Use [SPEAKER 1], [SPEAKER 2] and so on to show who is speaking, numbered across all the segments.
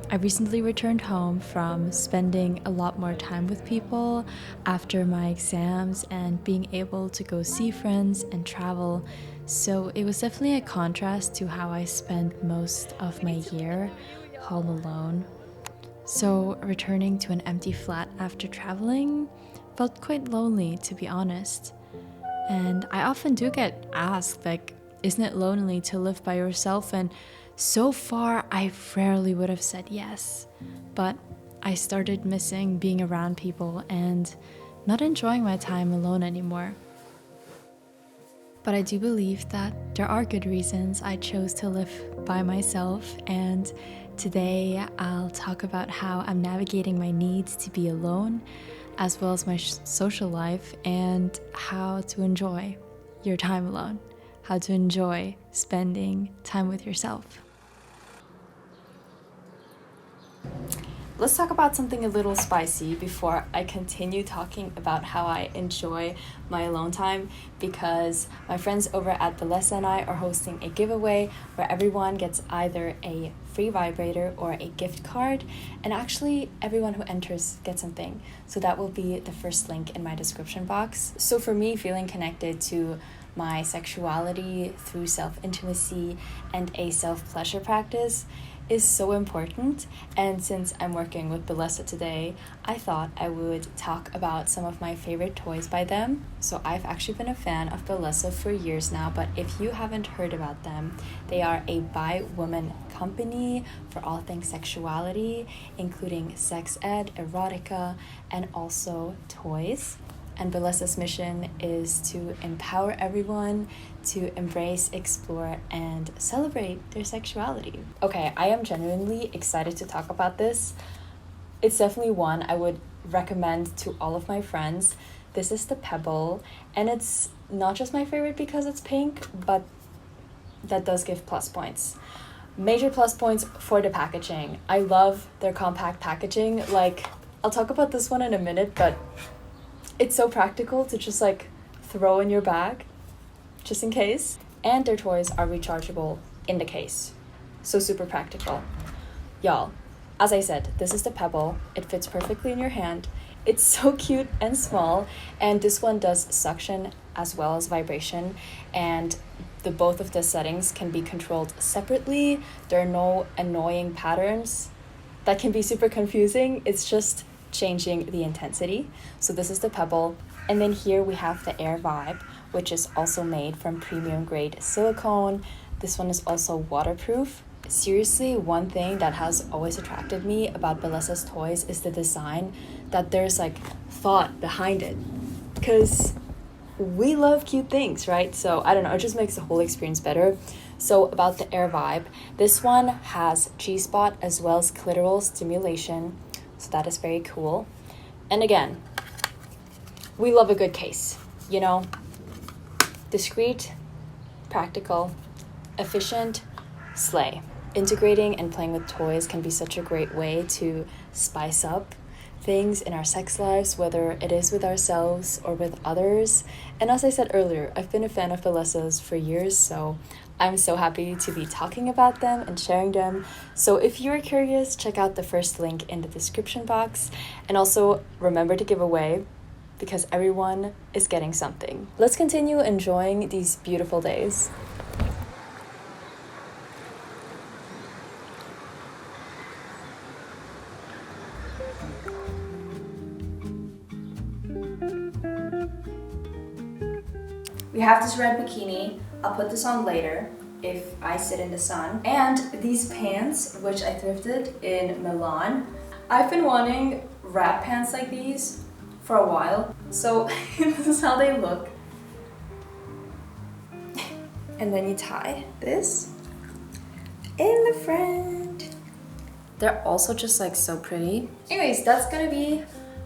[SPEAKER 1] I recently returned home from spending a lot more time with people after my exams and being able to go see friends and travel. So it was definitely a contrast to how I spent most of my year home alone. So returning to an empty flat after traveling felt quite lonely, to be honest. And I often do get asked, like, isn't it lonely to live by yourself? And so far, I rarely would have said yes. But I started missing being around people and not enjoying my time alone anymore. But I do believe that there are good reasons I chose to live by myself, and today I'll talk about how I'm navigating my needs to be alone, as well as my social life, and how to enjoy your time alone, how to enjoy spending time with yourself. Let's talk about something a little spicy before I continue talking about how I enjoy my alone time, because my friends over at Bellesa and I are hosting a giveaway where everyone gets either a free vibrator or a gift card, and actually everyone who enters gets something. So that will be the first link in my description box. So for me, feeling connected to my sexuality through self-intimacy and a self-pleasure practice is so important, and since I'm working with Bellesa today, I thought I would talk about some of my favorite toys by them. So I've actually been a fan of Bellesa for years now, but if you haven't heard about them, they are a bi-woman company for all things sexuality, including sex ed, erotica, and also toys. And Bellesa's mission is to empower everyone to embrace, explore, and celebrate their sexuality. Okay, I am genuinely excited to talk about this. It's definitely one I would recommend to all of my friends. This is the Pebble, and it's not just my favorite because it's pink, but that does give plus points. Major plus points for the packaging. I love their compact packaging. Like, I'll talk about this one in a minute, but it's so practical to just like throw in your bag, just in case. And their toys are rechargeable in the case. So super practical. Y'all, as I said, this is the Pebble. It fits perfectly in your hand. It's so cute and small. And this one does suction as well as vibration. And both of the settings can be controlled separately. There are no annoying patterns that can be super confusing. It's just changing the intensity. So this is the Pebble, and then here we have the Air Vibe, which is also made from premium grade silicone. This one is also waterproof. Seriously, one thing that has always attracted me about Bellesa's toys is the design, that there's like thought behind it, because we love cute things, right? So I don't know, it just makes the whole experience better. So about the Air Vibe, this one has G-spot as well as clitoral stimulation. So that is very cool. And again, we love a good case, you know? Discreet, practical, efficient, slay. Integrating and playing with toys can be such a great way to spice up things in our sex lives, whether it is with ourselves or with others. And as I said earlier, I've been a fan of Bellesa's for years, so I'm so happy to be talking about them and sharing them. So if you're curious, check out the first link in the description box. And also remember to give away, because everyone is getting something. Let's continue enjoying these beautiful days. We have this red bikini. I'll put this on later if I sit in the sun. And these pants, which I thrifted in Milan. I've been wanting wrap pants like these for a while. So this is how they look. And then you tie this in the front. They're also just like so pretty. Anyways, that's gonna be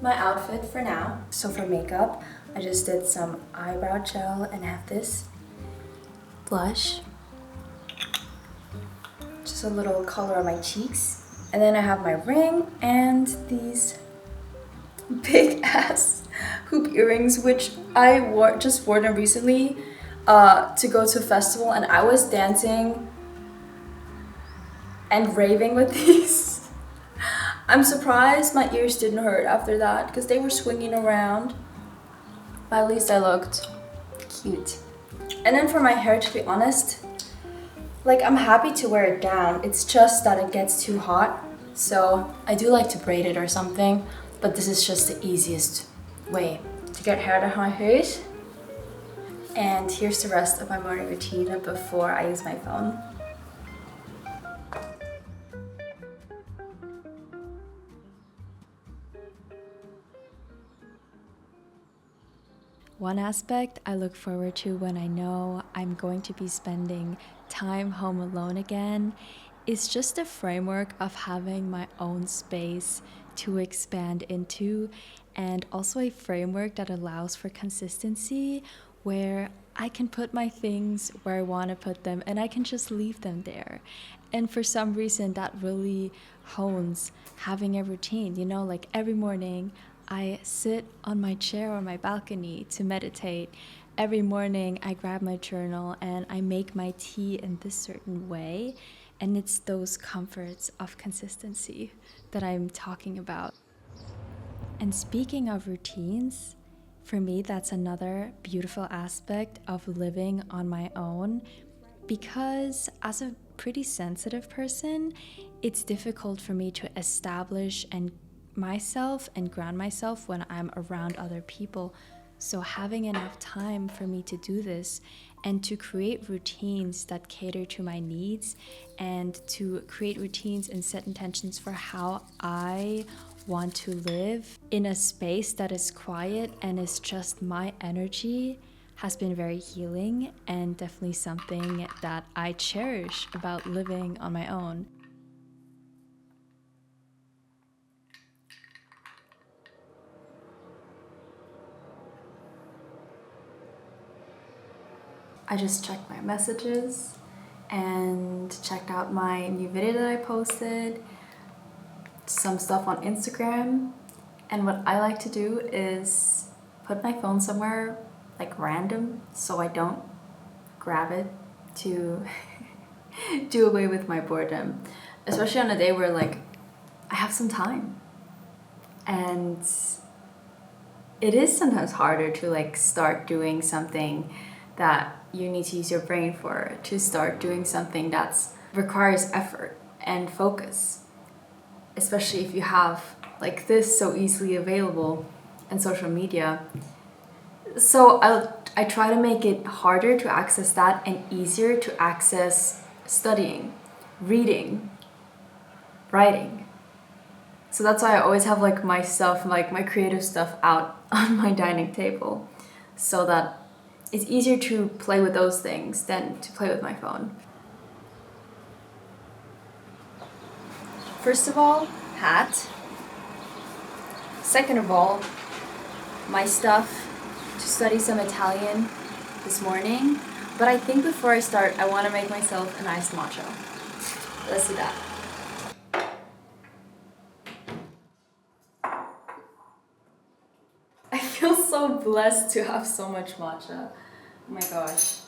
[SPEAKER 1] my outfit for now. So for makeup, I just did some eyebrow gel and have this blush. Just a little color on my cheeks. And then I have my ring and these big ass hoop earrings, which I just wore them recently to go to a festival, and I was dancing and raving with these. I'm surprised my ears didn't hurt after that because they were swinging around. But at least I looked cute. And then for my hair, to be honest, like I'm happy to wear it down. It's just that it gets too hot. So I do like to braid it or something, but this is just the easiest way to get hair out of my face. And here's the rest of my morning routine before I use my phone. One aspect I look forward to when I know I'm going to be spending time home alone again is just the framework of having my own space to expand into, and also a framework that allows for consistency where I can put my things where I want to put them and I can just leave them there. And for some reason that really hones having a routine, you know, like every morning I sit on my chair or my balcony to meditate. Every morning I grab my journal and I make my tea in this certain way. And it's those comforts of consistency that I'm talking about. And speaking of routines, for me, that's another beautiful aspect of living on my own, because as a pretty sensitive person, it's difficult for me to establish myself and ground myself when I'm around other people. So having enough time for me to do this and to create routines that cater to my needs and to create routines and set intentions for how I want to live in a space that is quiet and is just my energy has been very healing and definitely something that I cherish about living on my own. I just checked my messages and checked out my new video that I posted, some stuff on Instagram. And what I like to do is put my phone somewhere like random so I don't grab it to do away with my boredom, especially on a day where like I have some time. And it is sometimes harder to like start doing something that you need to use your brain for, to start doing something that requires effort and focus, especially if you have like this so easily available in social media. So I try to make it harder to access that and easier to access studying, reading, writing. So that's why I always have like my stuff, like my creative stuff out on my dining table, so that it's easier to play with those things than to play with my phone. First of all, hat. Second of all, my stuff to study some Italian this morning. But I think before I start, I want to make myself an iced matcha. Let's do that. I feel so blessed to have so much matcha. Oh my gosh.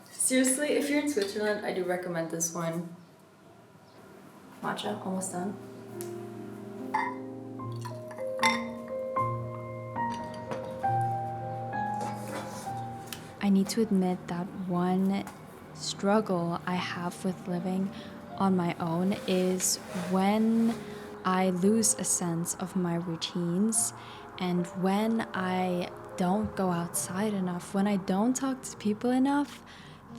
[SPEAKER 1] Seriously, if you're in Switzerland, I do recommend this one. Matcha, almost done. I need to admit that one struggle I have with living on my own is when I lose a sense of my routines and when I don't go outside enough, when I don't talk to people enough,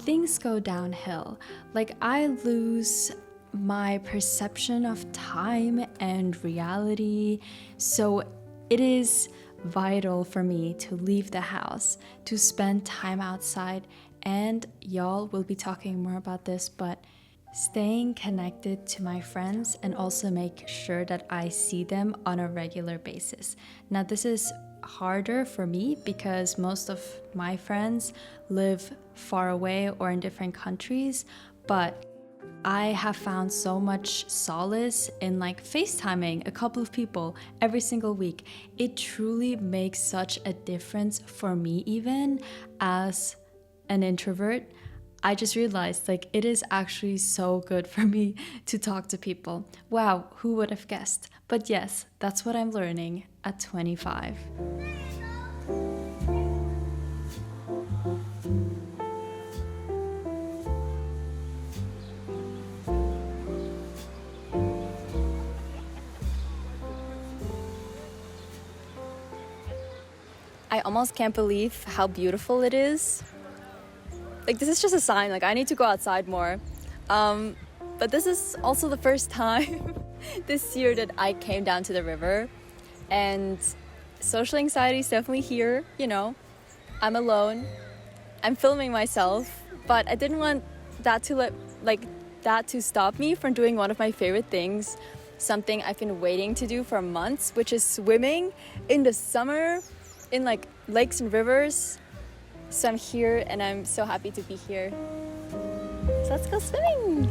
[SPEAKER 1] things go downhill. Like I lose my perception of time and reality. So it is vital for me to leave the house, to spend time outside, and y'all will be talking more about this, but staying connected to my friends and also make sure that I see them on a regular basis. Now this is harder for me because most of my friends live far away or in different countries, but I have found so much solace in like FaceTiming a couple of people every single week. It truly makes such a difference for me, even as an introvert. I just realized like it is actually so good for me to talk to people. Wow, who would have guessed? But yes, that's what I'm learning at 25. I almost can't believe how beautiful it is. Like, this is just a sign, like I need to go outside more. But this is also the first time this year that I came down to the river, and social anxiety is definitely here, you know. I'm alone. I'm filming myself, but I didn't want that to stop me from doing one of my favorite things, something I've been waiting to do for months, which is swimming in the summer in like lakes and rivers. So I'm here and I'm so happy to be here. So let's go swimming.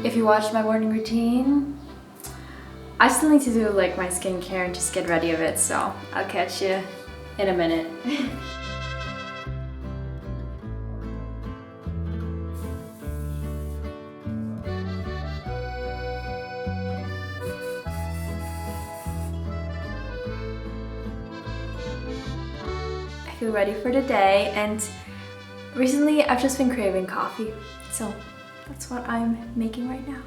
[SPEAKER 1] If you watched my morning routine, I still need to do like my skincare and just get ready of it, so I'll catch you in a minute. I feel ready for the day, and recently I've just been craving coffee, so that's what I'm making right now.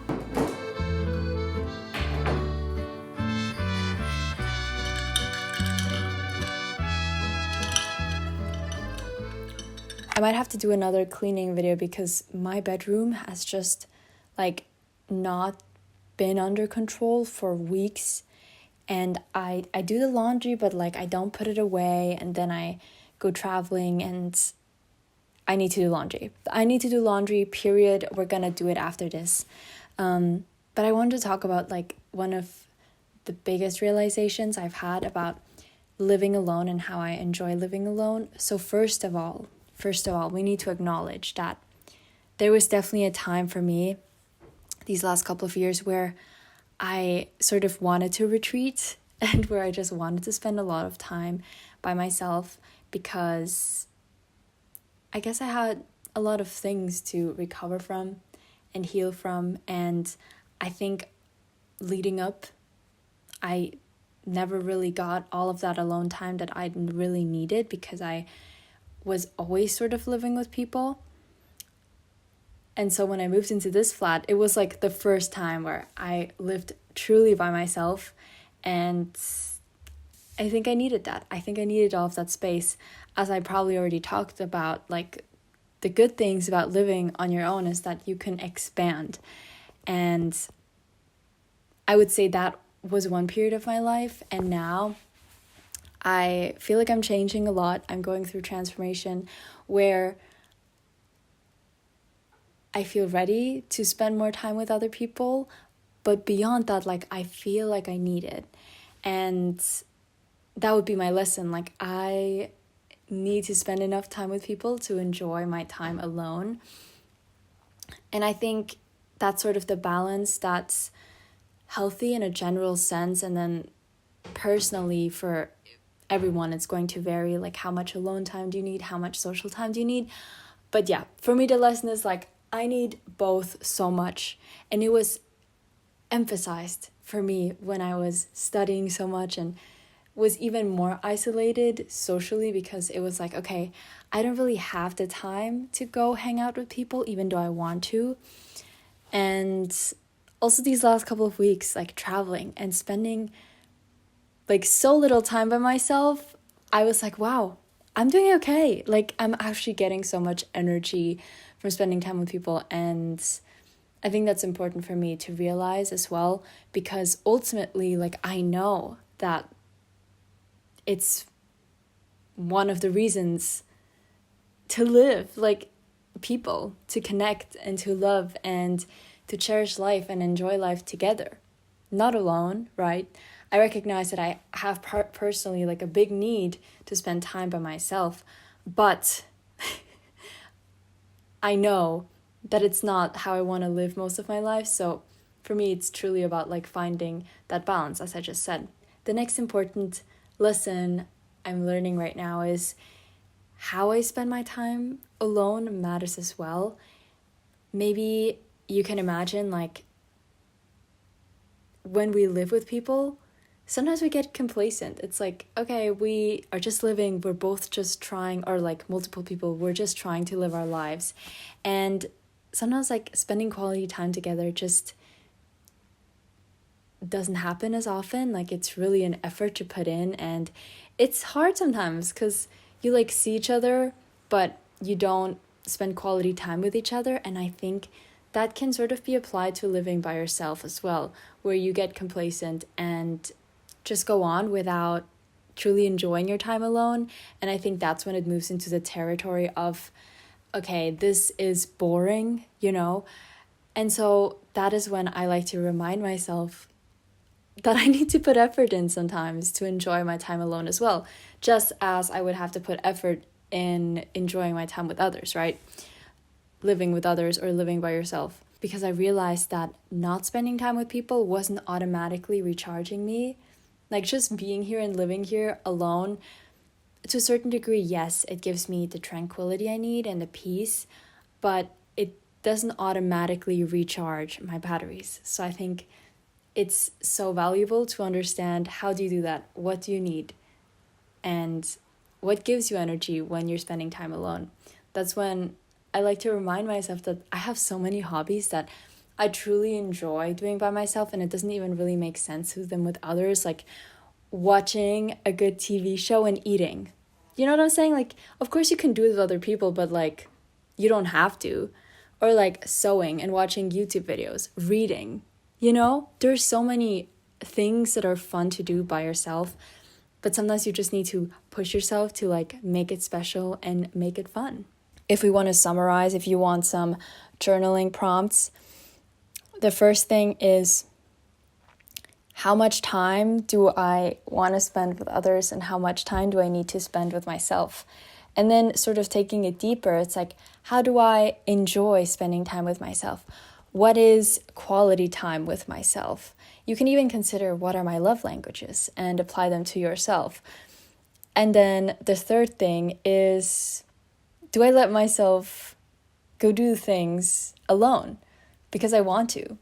[SPEAKER 1] I might have to do another cleaning video because my bedroom has just like not been under control for weeks, and I do the laundry, but like I don't put it away, and then I go traveling and I need to do laundry. I need to do laundry, period. We're gonna do it after this. But I wanted to talk about like one of the biggest realizations I've had about living alone and how I enjoy living alone. So first of all, we need to acknowledge that there was definitely a time for me these last couple of years where I sort of wanted to retreat and where I just wanted to spend a lot of time by myself because I guess I had a lot of things to recover from and heal from, and I think leading up, I never really got all of that alone time that I really needed because I was always sort of living with people. And so when I moved into this flat, it was like the first time where I lived truly by myself, and I think I needed that. I think I needed all of that space. As I probably already talked about, like the good things about living on your own is that you can expand. And I would say that was one period of my life, and now I feel like I'm changing a lot. I'm going through transformation where I feel ready to spend more time with other people, but beyond that, like I feel like I need it. And that would be my lesson. Like I need to spend enough time with people to enjoy my time alone. And I think that's sort of the balance that's healthy in a general sense, and then personally for everyone it's going to vary, like how much alone time do you need, how much social time do you need. But yeah, for me the lesson is like I need both so much. And it was emphasized for me when I was studying so much and was even more isolated socially, because it was like, okay, I don't really have the time to go hang out with people even though I want to. And also these last couple of weeks, like traveling and spending like so little time by myself, I was like, wow, I'm doing okay. Like I'm actually getting so much energy from spending time with people. And I think that's important for me to realize as well, because ultimately, like, I know that it's one of the reasons to live, like, people, to connect and to love and to cherish life and enjoy life together, not alone, right? I recognize that I have personally like a big need to spend time by myself, but I know that it's not how I want to live most of my life. So for me, it's truly about like finding that balance, as I just said. The next important lesson I'm learning right now is how I spend my time alone matters as well. Maybe you can imagine, like, when we live with people, sometimes we get complacent. It's like, okay, we are just living, we're both just trying, or like multiple people, we're just trying to live our lives. And sometimes like spending quality time together just doesn't happen as often. Like it's really an effort to put in, and it's hard sometimes because you like see each other, but you don't spend quality time with each other. And I think that can sort of be applied to living by yourself as well, where you get complacent and just go on without truly enjoying your time alone. And I think that's when it moves into the territory of, okay, this is boring, you know? And so that is when I like to remind myself that I need to put effort in sometimes to enjoy my time alone as well, just as I would have to put effort in enjoying my time with others, right? Living with others or living by yourself. Because I realized that not spending time with people wasn't automatically recharging me. Like just being here and living here alone, to a certain degree, yes, it gives me the tranquility I need and the peace, but it doesn't automatically recharge my batteries. So I think it's so valuable to understand, how do you do that? What do you need? And what gives you energy when you're spending time alone? That's when I like to remind myself that I have so many hobbies that I truly enjoy doing by myself, and it doesn't even really make sense to do them with others, like watching a good TV show and eating. You know what I'm saying? Like, of course you can do it with other people, but like, you don't have to. Or like sewing and watching YouTube videos, reading. You know, there's so many things that are fun to do by yourself, but sometimes you just need to push yourself to like make it special and make it fun. If we want to summarize, if you want some journaling prompts, the first thing is, how much time do I want to spend with others and how much time do I need to spend with myself? And then sort of taking it deeper, it's like, how do I enjoy spending time with myself? What is quality time with myself? You can even consider, what are my love languages, and apply them to yourself. And then the third thing is, do I let myself go do things alone because I want to?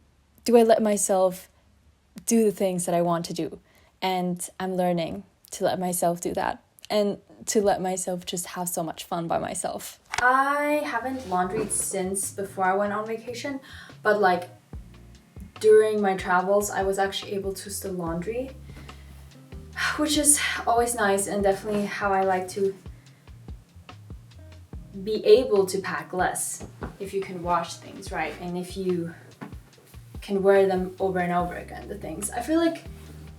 [SPEAKER 1] Do I let myself do the things that I want to do? And I'm learning to let myself do that, and to let myself just have so much fun by myself. I haven't laundried since before I went on vacation, but like during my travels, I was actually able to still laundry, which is always nice, and definitely how I like to be able to pack less if you can wash things, right? And if you can wear them over and over again, the things. I feel like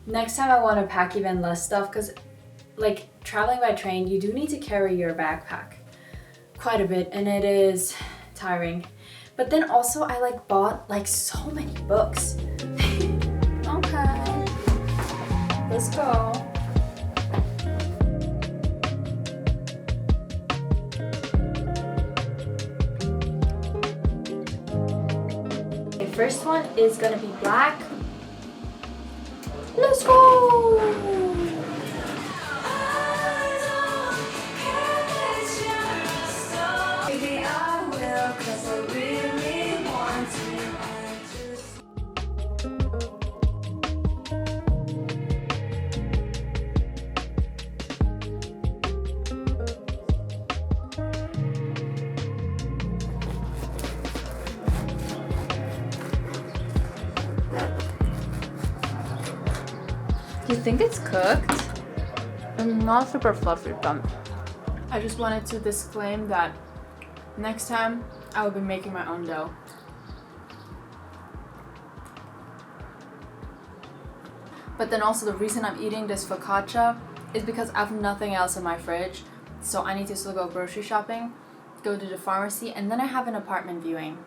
[SPEAKER 1] next time I want to pack even less stuff, because like traveling by train, you do need to carry your backpack quite a bit, and it is tiring. But then also I like bought like so many books. Okay, let's go. The first one is gonna be black. Let's go! You think it's cooked?
[SPEAKER 2] Not super fluffy, but
[SPEAKER 1] I just wanted to disclaim that next time I will be making my own dough. But then also the reason I'm eating this focaccia is because I have nothing else in my fridge. So I need to still go grocery shopping, go to the pharmacy, and then I have an apartment viewing.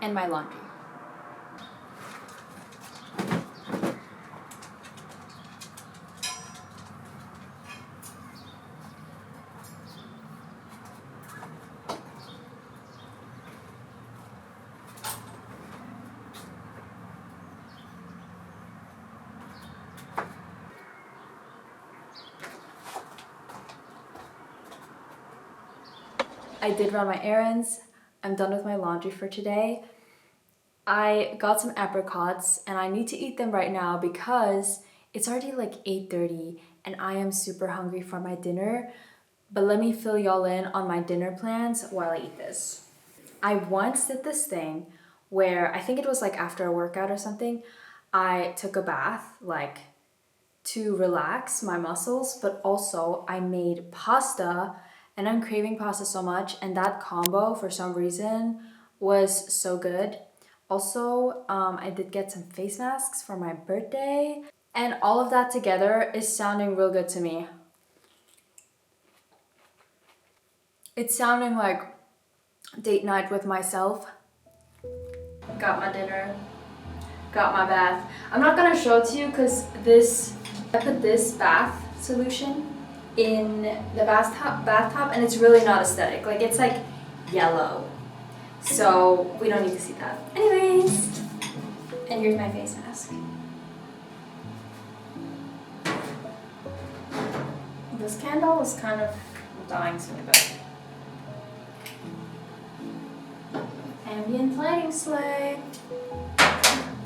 [SPEAKER 1] And my laundry. I did run my errands. I'm done with my laundry for today. I got some apricots and I need to eat them right now because it's already like 8:30 and I am super hungry for my dinner. But let me fill y'all in on my dinner plans while I eat this. I once did this thing where I think it was like after a workout or something, I took a bath like to relax my muscles, but also I made pasta and I'm craving pasta so much, and that combo for some reason was so good. Also, I did get some face masks for my birthday, and all of that together is sounding real good to me. It's sounding like date night with myself. Got my dinner, got my bath. I'm not gonna show it to you because I put this bath solution in the bathtub and it's really not aesthetic. Like it's like yellow. So we don't need to see that. Anyways, and here's my face mask. This candle is kind of dying to me, but ambient lighting slay.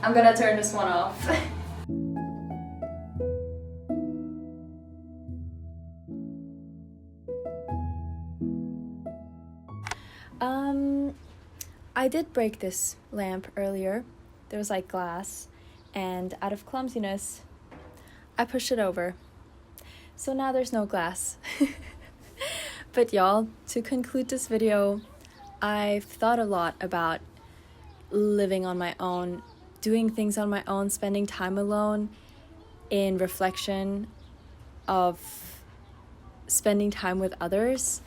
[SPEAKER 1] I'm gonna turn this one off. I did break this lamp earlier. There was like glass, and out of clumsiness, I pushed it over. So now there's no glass. But y'all, to conclude this video, I've thought a lot about living on my own, doing things on my own, spending time alone in reflection of spending time with others.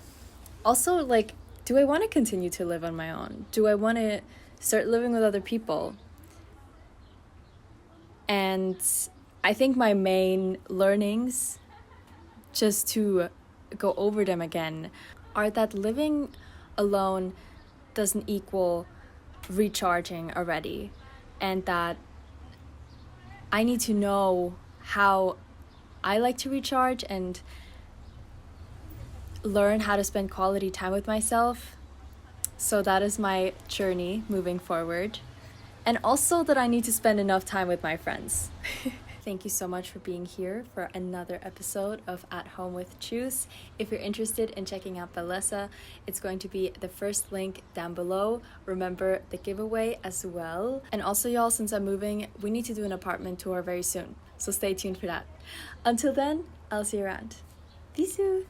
[SPEAKER 1] Also, like, do I want to continue to live on my own? Do I want to start living with other people? And I think my main learnings, just to go over them again, are that living alone doesn't equal recharging already, and that I need to know how I like to recharge and learn how to spend quality time with myself. So that is my journey moving forward. And also that I need to spend enough time with my friends. Thank you so much for being here for another episode of At Home with Choose. If you're interested in checking out Bellesa, it's going to be the first link down below. Remember the giveaway as well. And also y'all, since I'm moving, we need to do an apartment tour very soon. So stay tuned for that. Until then, I'll see you around. Bisous!